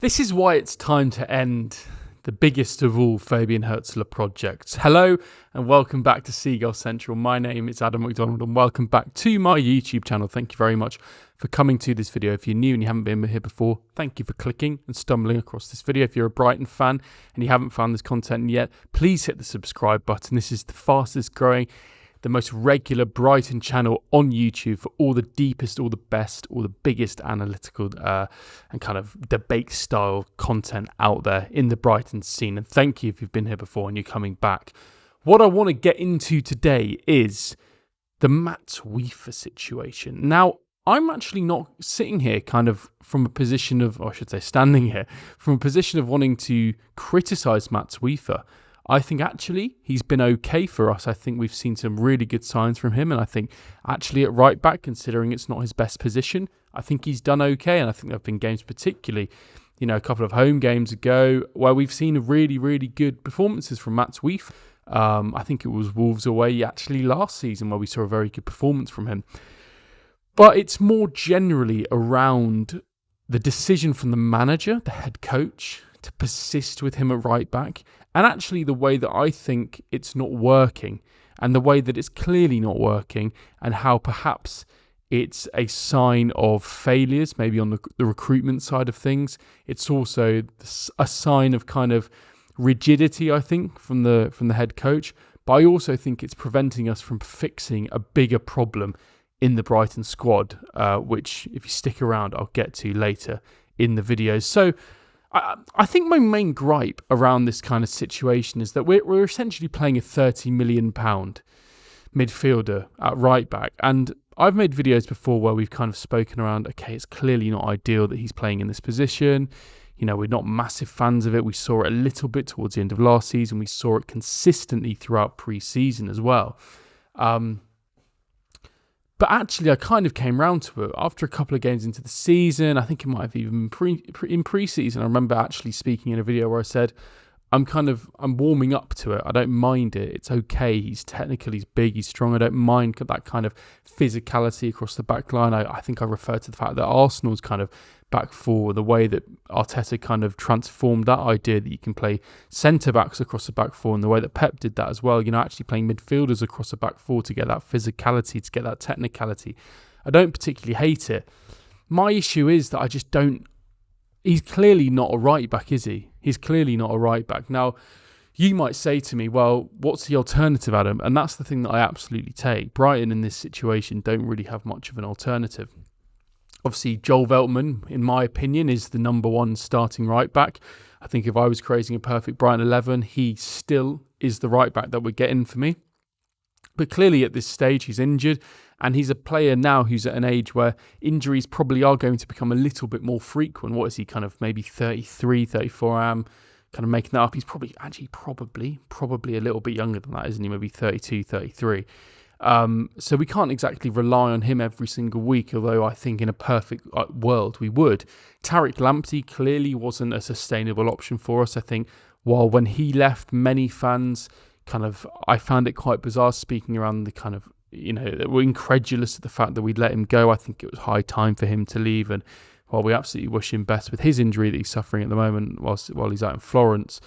This is why it's time to end the biggest of all Fabian Hurzeler projects. Hello and welcome back to Seagull Central. My name is Adam MacDonald and welcome back to my YouTube channel. Thank you very much for coming to this video. If you're new and you haven't been here before, thank you for clicking and stumbling across this video. If you're a Brighton fan and you haven't found this content yet, please hit the subscribe button. This is the fastest growing, the most regular Brighton channel on YouTube for all the deepest, all the best, all the biggest analytical and kind of debate style content out there in the Brighton scene. And thank you if you've been here before and you're coming back. What I want to get into today is the Matt Wieffer situation. Now, I'm actually not sitting here kind of from a position of, or I should say standing here, from a position of wanting to criticise Matt Wieffer. I think actually he's been okay for us. I think we've seen some really good signs from him. And I think actually at right back, considering it's not his best position, I think he's done okay. And I think there have been games particularly, a couple of home games ago where we've seen really, really good performances from Matt Wieffer. I think it was Wolves away actually last season where we saw a very good performance from him. But it's more generally around the decision from the manager, the head coach, to persist with him at right back, and actually the way that I think it's not working, and the way that it's clearly not working, and how perhaps it's a sign of failures, maybe on the recruitment side of things. It's also a sign of kind of rigidity, I think, from the head coach. But I also think it's preventing us from fixing a bigger problem in the Brighton squad, which, if you stick around, I'll get to later in the video. So I think my main gripe around this kind of situation is that we're essentially playing a £30 million midfielder at right back. And I've made videos before where we've kind of spoken around, okay, it's clearly not ideal that he's playing in this position. We're not massive fans of it. We saw it a little bit towards the end of last season. We saw it consistently throughout pre-season as well. But actually, I kind of came round to it after a couple of games into the season. I think it might have even been in pre-season. I remember actually speaking in a video where I said, I'm warming up to it. I don't mind it. It's okay. He's technical. He's big. He's strong. I don't mind that kind of physicality across the back line. I think I referred to the fact that Arsenal's kind of back four, the way that Arteta kind of transformed that idea that you can play centre-backs across the back four, and the way that Pep did that as well, actually playing midfielders across the back four to get that physicality, to get that technicality. I don't particularly hate it. My issue is that I just don't... He's clearly not a right back, is he? He's clearly not a right back. Now, you might say to me, well, what's the alternative, Adam? And that's the thing that I absolutely take. Brighton in this situation don't really have much of an alternative. Obviously, Joel Veltman, in my opinion, is the number one starting right back. I think if I was creating a perfect Brighton 11, he still is the right back that we're getting for me. But clearly at this stage, he's injured, and he's a player now who's at an age where injuries probably are going to become a little bit more frequent. What is he, kind of maybe 33, 34? I'm kind of making that up. He's probably a little bit younger than that, isn't he? Maybe 32, 33. So we can't exactly rely on him every single week, although I think in a perfect world we would. Tariq Lamptey clearly wasn't a sustainable option for us. I think while when he left, many fans I found it quite bizarre speaking around the kind of, we're incredulous at the fact that we'd let him go. I think it was high time for him to leave, and while we absolutely wish him best with his injury that he's suffering at the moment while he's out in Florence,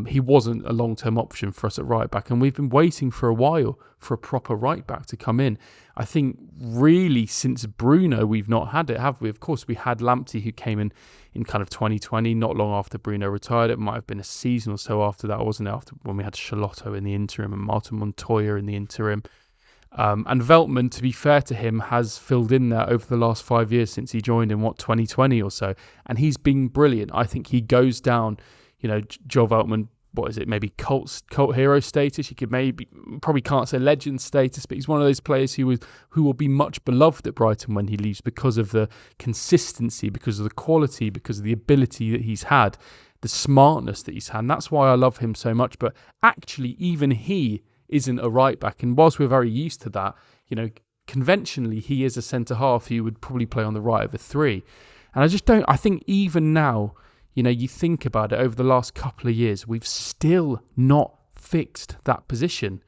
he wasn't a long-term option for us at right back, and we've been waiting for a while for a proper right back to come in. I think really since Bruno we've not had it, have we? Of course we had Lamptey, who came in kind of 2020, not long after Bruno retired. It might have been a season or so after that, wasn't it? After when we had Charlotto in the interim and Martin Montoya in the interim. And Veltman, to be fair to him, has filled in there over the last 5 years since he joined in 2020 or so, and he's been brilliant. I think he goes down, Joel Veltman, what is it, maybe cult hero status. You could probably can't say legend status, but he's one of those players who will be much beloved at Brighton when he leaves because of the consistency, because of the quality, because of the ability that he's had, the smartness that he's had. And that's why I love him so much. But actually, even he isn't a right back. And whilst we're very used to that, conventionally he is a centre half who would probably play on the right of a three. And I think even now, you think about it, over the last couple of years, we've still not fixed that position.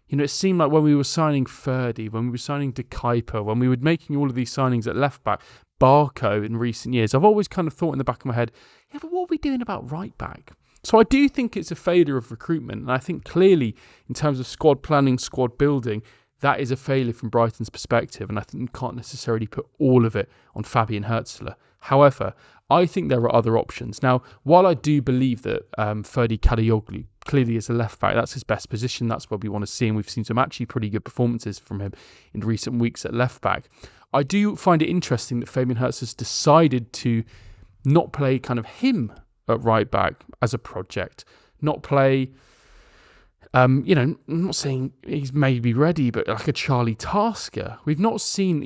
It seemed like when we were signing Ferdi, when we were signing Caicedo, when we were making all of these signings at left back, Barco in recent years, I've always kind of thought in the back of my head, yeah, but what are we doing about right back? So I do think it's a failure of recruitment. And I think clearly in terms of squad planning, squad building, that is a failure from Brighton's perspective. And I think you can't necessarily put all of it on Fabian Hurzeler. However, I think there are other options. Now, while I do believe that Ferdi Kadioglu clearly is a left back, that's his best position, that's where we want to see him. We've seen some actually pretty good performances from him in recent weeks at left back. I do find it interesting that Fabian Hurzeler has decided to not play kind of him at right back as a project, not play, I'm not saying he's maybe ready, but like a Charlie Tasker. We've not seen,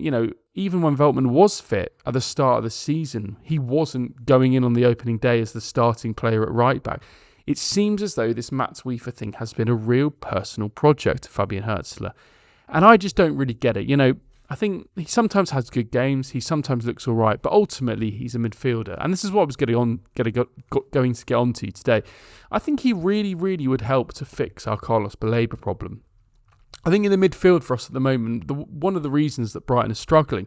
even when Veltman was fit at the start of the season, he wasn't going in on the opening day as the starting player at right back. It seems as though this Mats Wieffer thing has been a real personal project to Fabian Hurzeler. And I just don't really get it. I think he sometimes has good games. He sometimes looks all right, but ultimately he's a midfielder. And this is what I was going to get onto today. I think he really, really would help to fix our Carlos Baleba problem. I think in the midfield for us at the moment, one of the reasons that Brighton is struggling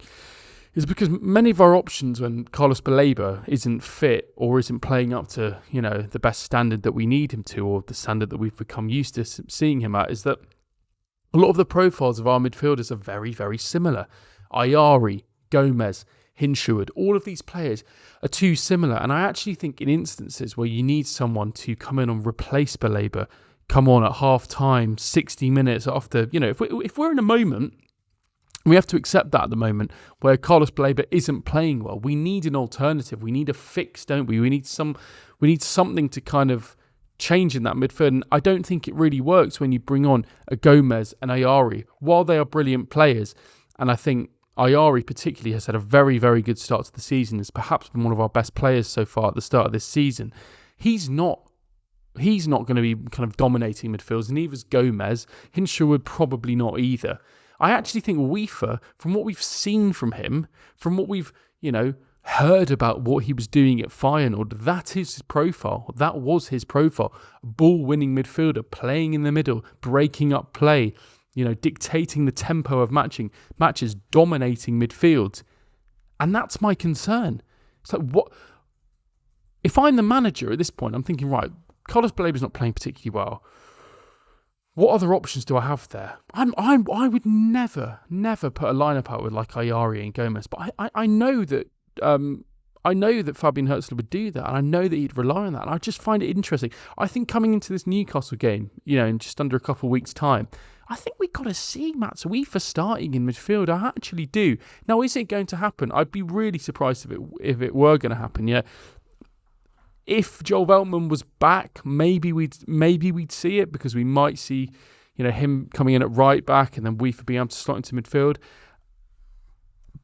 is because many of our options when Carlos Baleba isn't fit or isn't playing up to, the best standard that we need him to, or the standard that we've become used to seeing him at, is that a lot of the profiles of our midfielders are very, very similar. Ayari, Gomez, Hinshelwood, all of these players are too similar. And I actually think in instances where you need someone to come in and replace Baleba, come on at half time, 60 minutes after, if we're in a moment, we have to accept that at the moment where Carlos Baleba isn't playing well. We need an alternative. We need a fix, don't we? We need something to kind of change in that midfield, and I don't think it really works when you bring on a Gomez and Ayari. While they are brilliant players, and I think Ayari particularly has had a very, very good start to the season, has perhaps been one of our best players so far at the start of this season, he's not going to be kind of dominating midfields, and neither is Gomez. Hinshelwood probably not either. I actually think Wieffer, from what we've seen from him, from what we've, heard about what he was doing at Feyenoord, that is his profile. That was his profile. Ball-winning midfielder, playing in the middle, breaking up play, dictating the tempo of matches, dominating midfield. And that's my concern. It's like, what? If I'm the manager at this point, I'm thinking, right, Carlos Baleba's not playing particularly well. What other options do I have there? I would never put a lineup out with like Ayari and Gomez, but I know that Fabian Hurzeler would do that, and I know that he'd rely on that, and I just find it interesting. I think coming into this Newcastle game, in just under a couple of weeks' time, I think we've got to see Mats Wieffer starting in midfield. I actually do. Now, is it going to happen? I'd be really surprised if it were going to happen. Yeah. If Joel Veltman was back, maybe we'd see it, because we might see, him coming in at right back and then Wieffer being able to slot into midfield.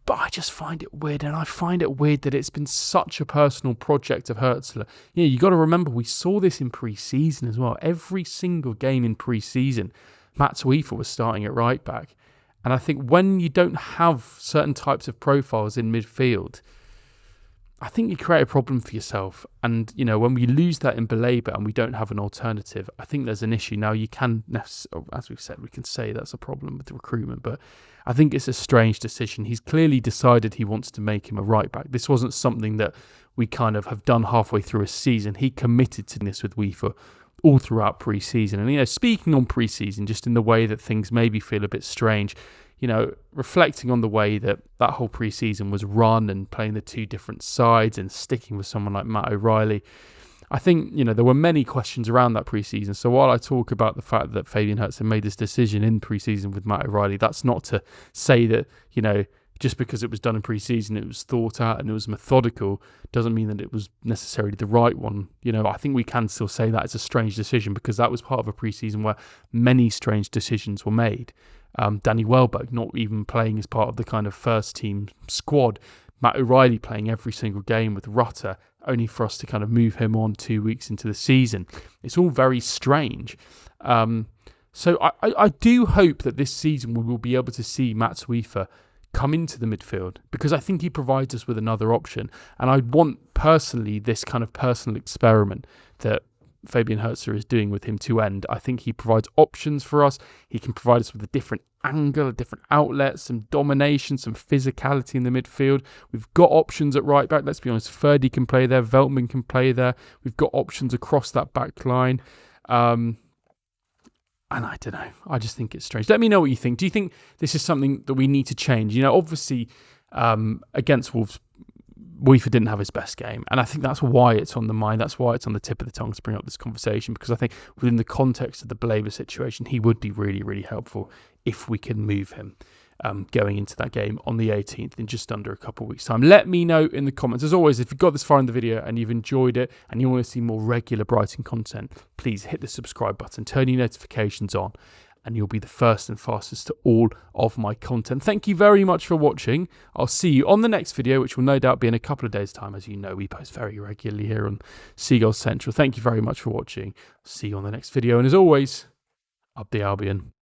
But I just find it weird, and I find it weird that it's been such a personal project of Hürzeler. You got to remember, we saw this in pre-season as well. Every single game in pre-season, Mats Wieffer was starting at right back. And I think when you don't have certain types of profiles in midfield, I think you create a problem for yourself. And, when we lose that in Baleba and we don't have an alternative, I think there's an issue. Now, you can, as we've said, we can say that's a problem with the recruitment, but I think it's a strange decision. He's clearly decided he wants to make him a right back. This wasn't something that we kind of have done halfway through a season. He committed to this with Wieffer all throughout pre-season. And, speaking on pre-season, just in the way that things maybe feel a bit strange, reflecting on the way that whole pre-season was run and playing the two different sides and sticking with someone like Matt O'Reilly, I think, there were many questions around that pre-season. So while I talk about the fact that Fabian Hurzeler made this decision in pre-season with Matt O'Reilly, that's not to say that, just because it was done in pre-season, it was thought out and it was methodical, doesn't mean that it was necessarily the right one. I think we can still say that it's a strange decision, because that was part of a pre-season where many strange decisions were made. Danny Welbeck not even playing as part of the kind of first team squad. Matt O'Reilly playing every single game with Rutter, only for us to kind of move him on 2 weeks into the season. It's all very strange. So I do hope that this season we will be able to see Mats Wieffer come into the midfield, because I think he provides us with another option. And I want personally this kind of personal experiment that Fabian Hurzeler is doing with him to end. I think he provides options for us. He can provide us with a different angle, a different outlet, some domination, some physicality in the midfield. We've got options at right back. Let's be honest, Ferdi can play there. Veltman can play there. We've got options across that back line. And I don't know. I just think it's strange. Let me know what you think. Do you think this is something that we need to change? Obviously, against Wolves, Wieffer didn't have his best game, and I think that's why it's on the mind. That's why it's on the tip of the tongue to bring up this conversation, because I think within the context of the Blaver situation, he would be really, really helpful if we can move him going into that game on the 18th in just under a couple of weeks' time. Let me know in the comments. As always, if you've got this far in the video and you've enjoyed it and you want to see more regular Brighton content, please hit the subscribe button, turn your notifications on, and you'll be the first and fastest to all of my content. Thank you very much for watching. I'll see you on the next video, which will no doubt be in a couple of days' time. As you know, we post very regularly here on Seagulls Central. Thank you very much for watching. See you on the next video. And as always, up the Albion.